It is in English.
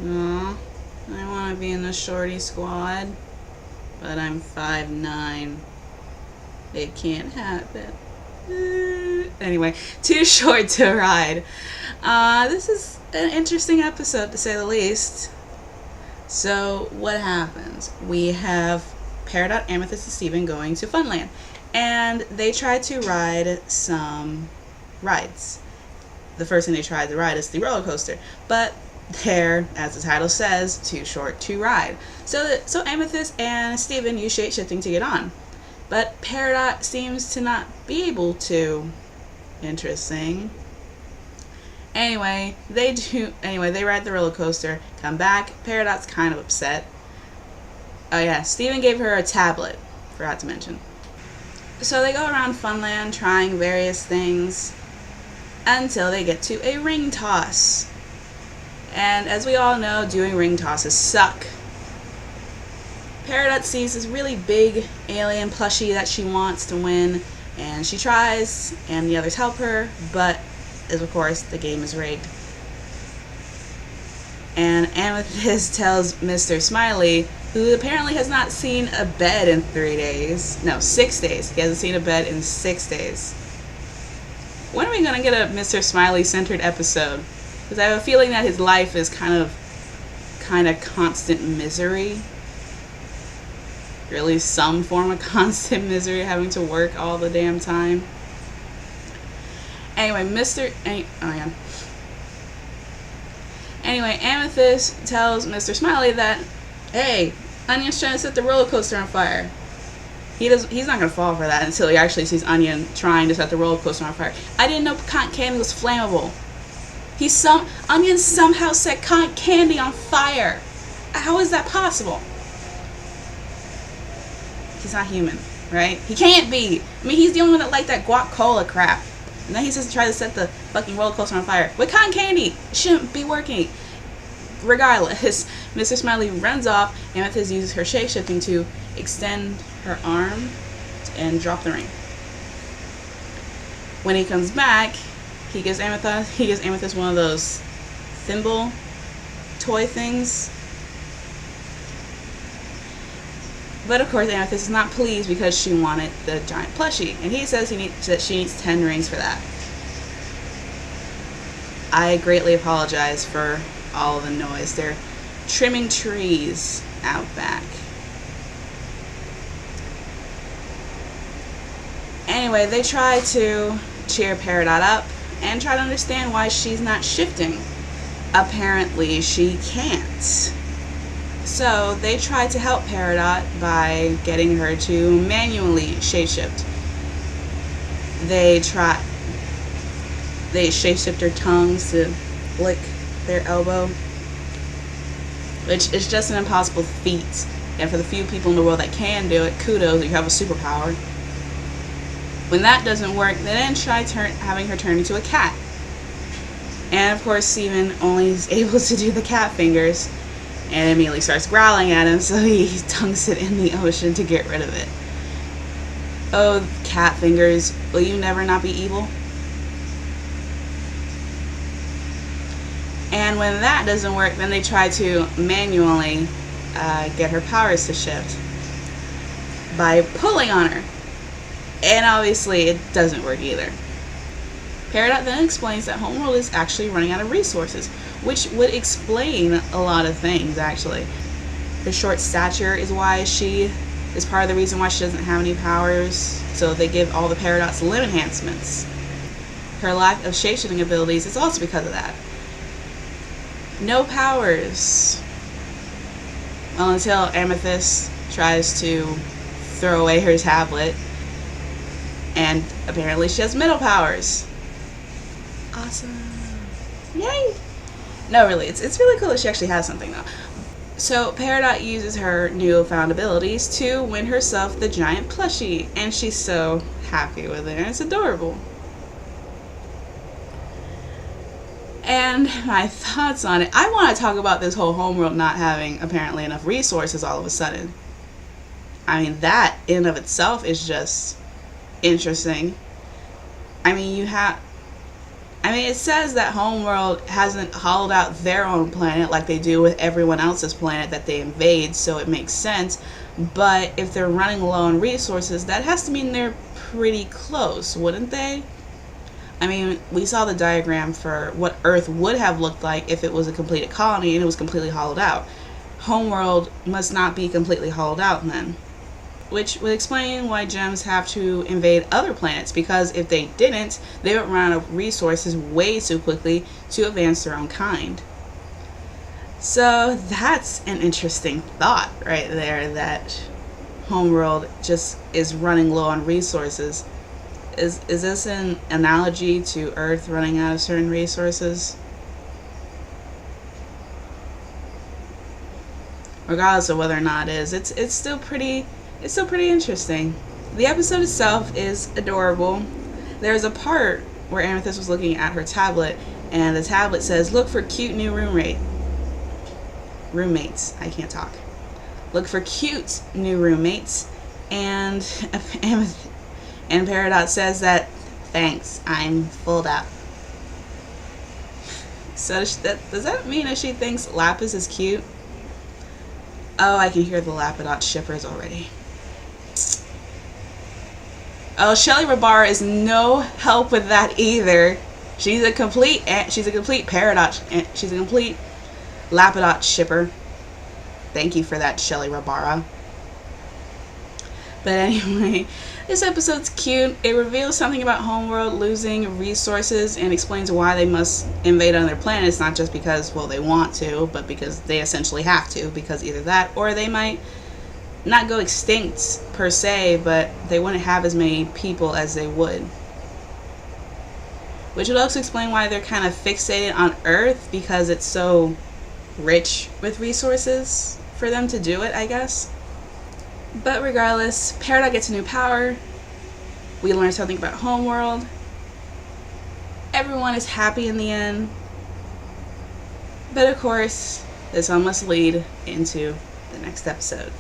Aw, I want to be in the Shorty squad, but I'm 5'9". It can't happen. Anyway, too short to ride. This is an interesting episode to say the least. So, what happens? We have Peridot, Amethyst, and Steven going to Funland, and they try to ride some rides. The first thing they tried to ride is the roller coaster, but they're, as the title says, too short to ride. So Amethyst and Steven use shape shifting to get on, but Peridot seems to not be able to. Interesting. Anyway, they ride the roller coaster, come back. Peridot's kind of upset. Oh yeah, Steven gave her a tablet. Forgot to mention. So they go around Funland trying various things until they get to a ring toss. And as we all know, doing ring tosses suck. Peridot sees this really big alien plushie that she wants to win, and she tries, and the others help her, but of course the game is rigged. And Amethyst tells Mr. Smiley, who apparently has not seen a bed in 3 days. No, 6 days. He hasn't seen a bed in 6 days. When are we going to get a Mr. Smiley-centered episode? Because I have a feeling that his life is kind of constant misery. Or at least some form of constant misery, having to work all the damn time. Anyway, Anyway, Amethyst tells Mr. Smiley that, hey, Onion's trying to set the roller coaster on fire. He's not gonna fall for that until he actually sees Onion trying to set the roller coaster on fire. I didn't know cotton candy was flammable. Onion somehow set cotton candy on fire. How is that possible? He's not human, right? He can't be. I mean, he's the only one that liked that guac cola crap. And then he says to try to set the fucking roller coaster on fire with cotton candy. It shouldn't be working. Regardless, Mr. Smiley runs off. Amethyst uses her shape-shifting to extend her arm and drop the ring. When he comes back, he gives Amethyst one of those thimble toy things. But of course, Amethyst is not pleased because she wanted the giant plushie, and he says that she needs 10 rings for that. I greatly apologize for all of the noise. They're trimming trees out back. Anyway, they try to cheer Peridot up and try to understand why she's not shifting. Apparently, she can't. So they try to help Peridot by getting her to manually shapeshift. They shapeshift her tongues to lick their elbow, which is just an impossible feat. And for the few people in the world that can do it, kudos, you have a superpower. When that doesn't work, they then try having her turn into a cat. And of course, Steven only is able to do the cat fingers, and immediately starts growling at him, so he dunks it in the ocean to get rid of it. Oh, cat fingers, will you never not be evil? And when that doesn't work, then they try to manually get her powers to shift by pulling on her. And obviously, it doesn't work either. Peridot then explains that Homeworld is actually running out of resources, which would explain a lot of things, actually. Her short stature is part of the reason why she doesn't have any powers, so they give all the Peridots limb enhancements. Her lack of shapeshifting abilities is also because of that. No powers. Well, until Amethyst tries to throw away her tablet, and apparently she has middle powers. Awesome. Yay! No, really, it's really cool that she actually has something, though. So, Peridot uses her newfound abilities to win herself the giant plushie, and she's so happy with it, and it's adorable. And my thoughts on it, I want to talk about this whole Homeworld not having, apparently, enough resources all of a sudden. I mean, that in and of itself is just interesting. I mean, I mean, it says that Homeworld hasn't hollowed out their own planet like they do with everyone else's planet that they invade, so it makes sense. But if they're running low on resources, that has to mean they're pretty close, wouldn't they? I mean, we saw the diagram for what Earth would have looked like if it was a completed colony and it was completely hollowed out. Homeworld must not be completely hollowed out then. Which would explain why gems have to invade other planets, because if they didn't, they would run out of resources way too quickly to advance their own kind. So that's an interesting thought right there, that Homeworld just is running low on resources. Is this an analogy to Earth running out of certain resources? Regardless of whether or not it is, it's still pretty interesting. The episode itself is adorable. There's a part where Amethyst was looking at her tablet, and the tablet says, "Look for cute new roommates." I can't talk. Look for cute new roommates, and Peridot says that, "Thanks, I'm full up." So does that mean that she thinks Lapis is cute? Oh, I can hear the Lapidot shippers already. Oh, Shelly Rabara is no help with that either. She's a complete Peridot. She's a complete Lapidot shipper. Thank you for that, Shelly Rabara. But anyway, this episode's cute. It reveals something about Homeworld losing resources and explains why they must invade other planets, not just because, well, they want to, but because they essentially have to, because either that or they might not go extinct per se, but they wouldn't have as many people as they would. Which would also explain why they're kind of fixated on Earth, because it's so rich with resources for them to do it, I guess. But regardless, Peridot gets a new power. We learn something about Homeworld. Everyone is happy in the end. But of course, this all must lead into the next episode.